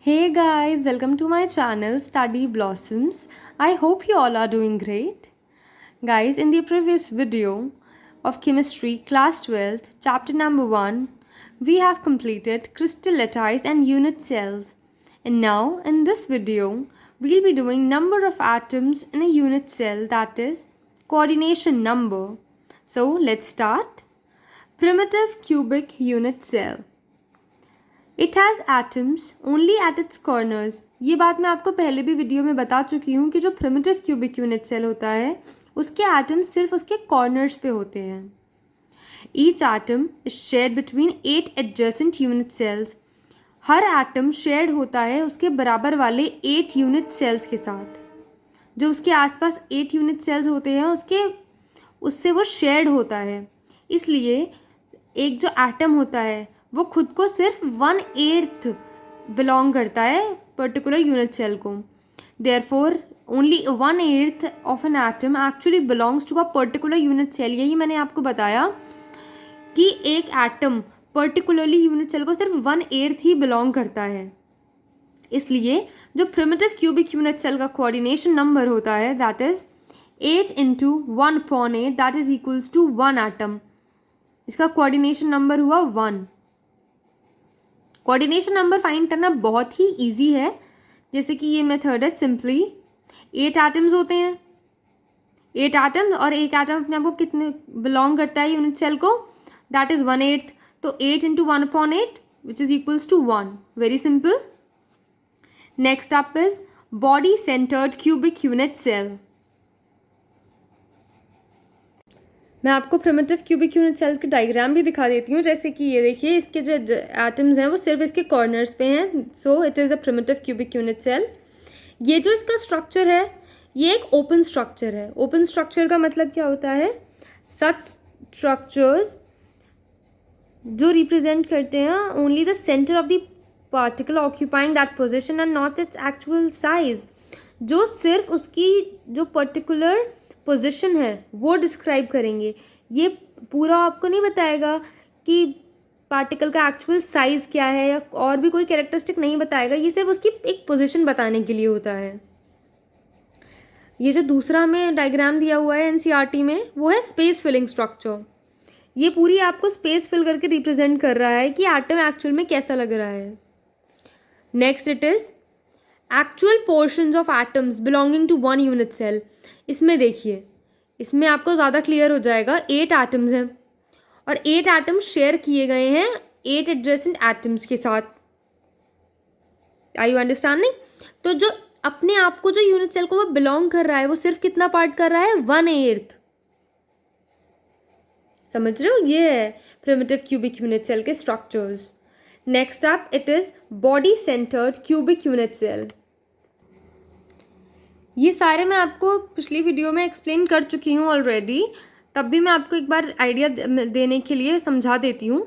Hey guys, welcome to my channel Study Blossoms. I hope you all are doing great. Guys, in the previous video of Chemistry Class 12th, Chapter number 1, we have completed crystal lattice and unit cells. And now, in this video, we'll be doing number of atoms in a unit cell, that is, coordination number. So, let's start. Primitive cubic unit cell. It has atoms only at its corners. ये बात मैं आपको पहले भी video में बता चुकी हूँ कि जो प्रिमिटिव क्यूबिक यूनिट सेल होता है उसके एटम्स सिर्फ उसके कॉर्नर्स पे होते हैं. Each atom is shared between 8 adjacent unit cells. हर एटम शेयर्ड होता है उसके बराबर वाले 8 यूनिट सेल्स के साथ. जो उसके आसपास 8 यूनिट सेल्स होते हैं उससे वो शेयर्ड होता है. इसलिए एक जो एटम होता है वो खुद को सिर्फ 1/8 बिलोंग करता है पर्टिकुलर यूनिट सेल को. Therefore only 1/8 of an atom actually belongs to a particular unit cell. यही मैंने आपको बताया कि एक एटम पर्टिकुलरली यूनिट सेल को सिर्फ 1/8 ही बिलोंग करता है. इसलिए जो प्रिमिटिव क्यूबिक यूनिट सेल का कोऑर्डिनेशन नंबर होता है that is 8 × 1/8 that is equals to 1 atom. इसका कोऑर्डिनेशन नंबर हुआ 1. कोऑर्डिनेशन नंबर फाइंड करना बहुत ही इजी है. जैसे कि ये मेथड है सिंपली 8 एटम्स होते हैं. 8 एटम्स और एक एटम अपने आप को कितने बिलोंग करता है यूनिट सेल को दैट इज 1/8. तो 8 × 1/8 which is equals to 1. Very simple. Next up is body centred cubic unit cell. मैं आपको प्रिमिटिव क्यूबिक यूनिट सेल्स की डायग्राम भी दिखा देती हूँ. जैसे कि ये देखिए इसके जो एटम्स हैं वो सिर्फ इसके कॉर्नर्स पे हैं. So it is a primitive cubic unit cell. ये जो इसका स्ट्रक्चर है ये एक ओपन स्ट्रक्चर है. ओपन स्ट्रक्चर का मतलब क्या होता है? सच स्ट्रक्चर्स जो रिप्रेजेंट करते हैं only the centre of the particle occupying that position and not its actual size. जो सिर्फ उसकी जो पर्टिकुलर पोजीशन है वो डिस्क्राइब करेंगे. ये पूरा आपको नहीं बताएगा कि पार्टिकल का एक्चुअल साइज़ क्या है या और भी कोई कैरेक्टरिस्टिक नहीं बताएगा. ये सिर्फ उसकी एक पोजीशन बताने के लिए होता है. ये जो दूसरा में डायग्राम दिया हुआ है एनसीईआरटी में वो है स्पेस फिलिंग स्ट्रक्चर. ये पूरी आपको स्पेस फिल करके रिप्रेजेंट कर रहा है कि एटम एक्चुअल में कैसा लग रहा है. Next it is actual portions of atoms belonging to 1 unit cell. इसमें देखिए इसमें आपको ज़्यादा क्लियर हो जाएगा. 8 एटम्स हैं और 8 एटम्स शेयर किए गए हैं 8 एडजेसेंट एटम्स के साथ. Are you understanding? तो जो अपने आप को जो यूनिट सेल को वो बिलोंग कर रहा है वो सिर्फ कितना पार्ट कर रहा है? 1/8. समझ रहे हो? ये है प्रिमिटिव क्यूबिक यूनिट सेल के structures. Next up it is body centred cubic unit cell. ये सारे मैं आपको पिछली वीडियो में एक्सप्लेन कर चुकी हूँ ऑलरेडी. तब भी मैं आपको एक बार आइडिया देने के लिए समझा देती हूँ.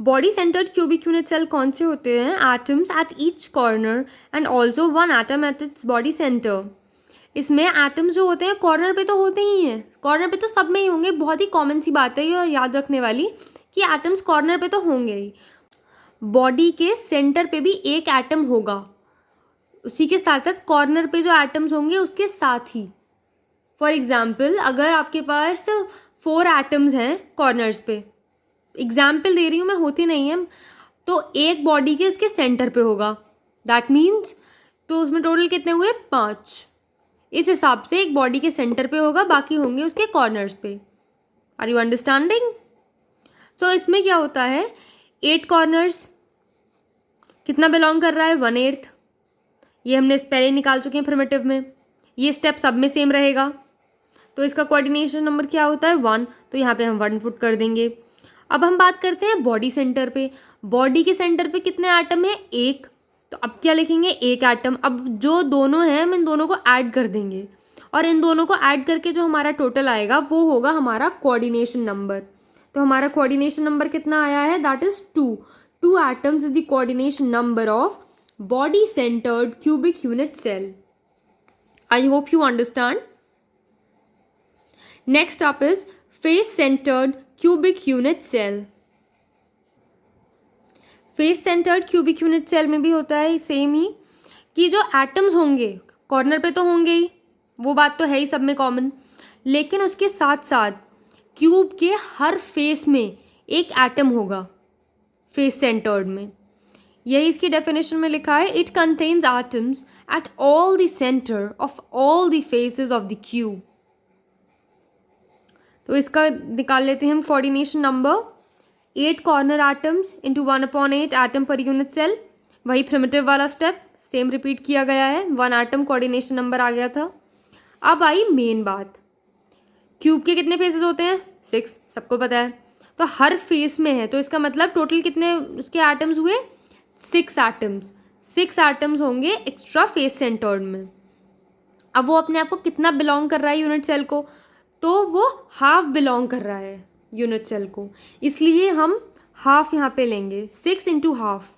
Body centred cubic unit cell कौन से होते हैं? Atoms at each corner and also 1 atom at its body centre. इसमें एटम्स जो होते हैं कॉर्नर पे तो होते ही हैं. कॉर्नर पे तो सब में ही होंगे. बहुत ही कॉमन सी बात है ये याद रखने वाली कि एटम्स कॉर्नर पे तो होंगे ही. बॉडी के सेंटर पे भी एक एटम होगा. उसी के साथ साथ कॉर्नर पे जो एटम्स होंगे उसके साथ ही. फॉर एग्जाम्पल अगर आपके पास 4 एटम्स हैं कॉर्नर्स पे, एग्जाम्पल दे रही हूँ मैं, होती नहीं है, तो एक बॉडी के उसके सेंटर पे होगा. दैट मीन्स तो उसमें टोटल कितने हुए? 5. इस हिसाब से एक बॉडी के सेंटर पे होगा, बाकी होंगे उसके कॉर्नर्स पे. Are you understanding? तो इसमें क्या होता है 8 कॉर्नर्स कितना बिलोंग कर रहा है? 1/8. ये हमने पहले निकाल चुके हैं प्रिमिटिव में. ये स्टेप सब में सेम रहेगा. तो इसका कोऑर्डिनेशन नंबर क्या होता है? 1. तो यहाँ पे हम 1 पुट कर देंगे. अब हम बात करते हैं बॉडी सेंटर पे. बॉडी के सेंटर पे कितने एटम है? 1. तो अब क्या लिखेंगे? 1 एटम. अब जो दोनों हैं हम इन दोनों को ऐड कर देंगे और इन दोनों को ऐड करके जो हमारा टोटल आएगा वो होगा हमारा कोऑर्डिनेशन नंबर. तो हमारा कोऑर्डिनेशन नंबर कितना आया है? That is 2. 2 atoms is the coordination number of body centered cubic unit cell. I hope you understand. Next up is face centered cubic unit cell. Face centred cubic unit cell में भी होता है same ही, कि जो atoms होंगे corner पे तो होंगे ही, वो बात तो है ही सब में कॉमन, लेकिन उसके साथ साथ क्यूब के हर फेस में एक एटम होगा फेस सेंटर्ड में। यही इसकी डेफिनेशन में लिखा है, it contains atoms at all the centre of all the faces of the cube. तो इसका निकाल लेते हैं हम coordination number, 8 corner atoms into 1/8 atom per unit cell. वही प्रिमिटिव वाला स्टेप सेम रिपीट किया गया है, 1 एटम कोऑर्डिनेशन नंबर आ गया था। अब आई मेन बात, क्यूब के कितने फेसेस होते हैं? 6, सबको पता है। तो हर फेस में है, तो इसका मतलब टोटल कितने उसके एटम्स हुए? 6 एटम्स। 6 एटम्स होंगे एक्स्ट्रा फेस सेंटर्ड में। अब वो अपने आप को कितना बिलोंग कर रहा है यूनिट सेल को? तो वो हाफ बिलोंग कर रहा है यूनिट सेल को, इसलिए हम हाफ यहाँ पे लेंगे, 6 into half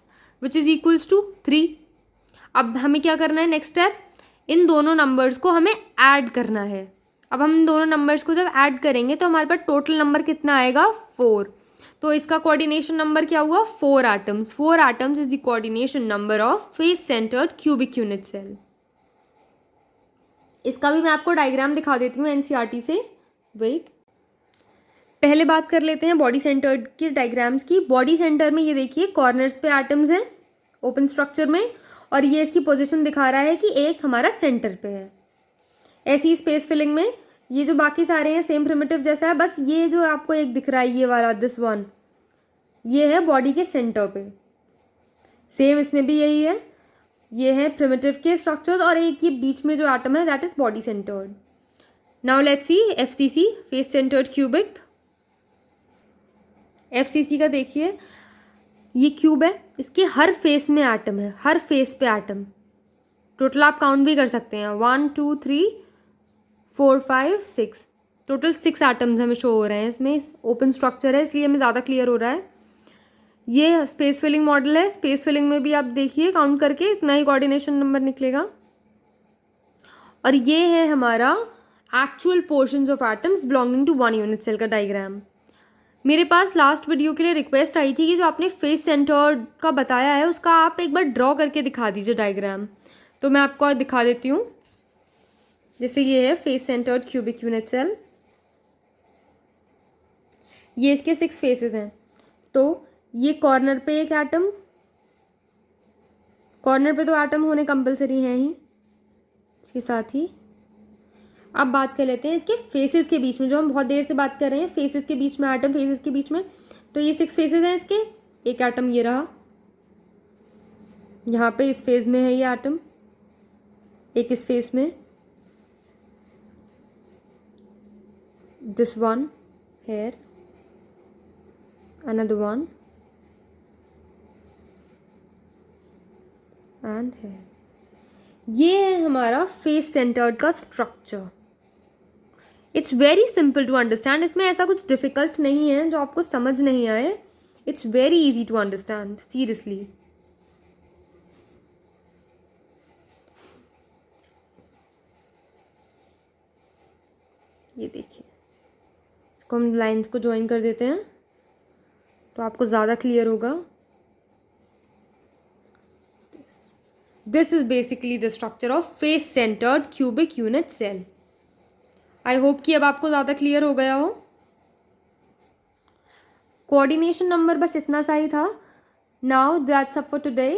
which is equals to 3। अब हमें क्या करना है नेक्स्ट स्टेप, इन दोनों नंबर्स को हमें ऐड करना है। अब हम इन दोनों नंबर्स को जब ऐड करेंगे तो हमारे पास टोटल नंबर कितना आएगा? 4। तो इसका कोऑर्डिनेशन नंबर क्या हुआ? 4 atoms. 4 atoms is the coordination number of face centred cubic unit cell. इसका भी मैं आपको डायग्राम दिखा देती हूँ एनसीईआरटी से। वेट, पहले बात कर लेते हैं बॉडी सेंटर्ड के डायग्राम्स की। बॉडी सेंटर में ये देखिए कॉर्नर्स पे एटम्स हैं ओपन स्ट्रक्चर में, और ये इसकी पोजीशन दिखा रहा है कि एक हमारा सेंटर पे है। ऐसी स्पेस फिलिंग में ये जो बाकी सारे हैं सेम प्रिमिटिव जैसा है, बस ये जो आपको एक दिख रहा है ये वाला दिस वन, ये है बॉडी के सेंटर पे। सेम इसमें भी यही है, ये है प्रिमिटिव के स्ट्रक्चर्स, और एक ये बीच में जो एटम है that is body centred. Now let's see FCC, face centred cubic. FCC का देखिए, ये क्यूब है, इसके हर फेस में एटम है, हर फेस पे एटम। टोटल आप काउंट भी कर सकते हैं, 1 2 3 4 5 6, टोटल 6 एटम्स हमें शो हो रहे हैं इसमें। ओपन स्ट्रक्चर है इसलिए हमें ज़्यादा क्लियर हो रहा है। ये स्पेस फिलिंग मॉडल है, स्पेस फिलिंग में भी आप देखिए काउंट करके इतना ही कोऑर्डिनेशन नंबर निकलेगा। और ये है हमारा actual portions of atoms belonging to 1 unit cell का डायग्राम। मेरे पास लास्ट वीडियो के लिए रिक्वेस्ट आई थी कि जो आपने फेस सेंटर्ड का बताया है उसका आप एक बार ड्रॉ करके दिखा दीजिए डायग्राम, तो मैं आपको दिखा देती हूँ। जैसे ये है face centred cubic unit cell, ये इसके 6 फेसेस हैं। तो ये कॉर्नर पे एक एटम, कॉर्नर पे तो एटम होने कंपलसरी हैं ही, इसके साथ ही अब बात कर लेते हैं इसके फेसेस के बीच में, जो हम बहुत देर से बात कर रहे हैं फेसेस के बीच में, एटम फेसेस के बीच में। तो ये 6 फेसेस हैं इसके, एक एटम ये रहा, यहाँ पे इस फेज में है ये एटम, एक इस फेस में, this one here, another one and here. ये है हमारा फेस सेंटर्ड का structure. It's very simple to understand, इसमें ऐसा कुछ डिफिकल्ट नहीं है जो आपको समझ नहीं आए। It's very easy to understand, seriously. ये देखिए, इसको हम लाइंस को ज्वाइन कर देते हैं तो आपको ज़्यादा क्लियर होगा। This is basically the structure of face centred cubic unit cell. I hope कि अब आपको ज़्यादा क्लियर हो गया हो। कोऑर्डिनेशन नंबर बस इतना सा ही था। Now that's up for today.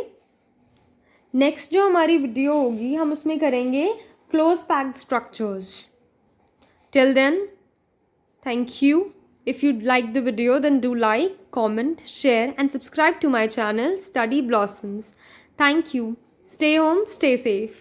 Next जो हमारी वीडियो होगी हम उसमें करेंगे close packed structures. Till then, thank you. If you like the video, then do like, comment, share and subscribe to my channel Study Blossoms. Thank you. Stay home, stay safe.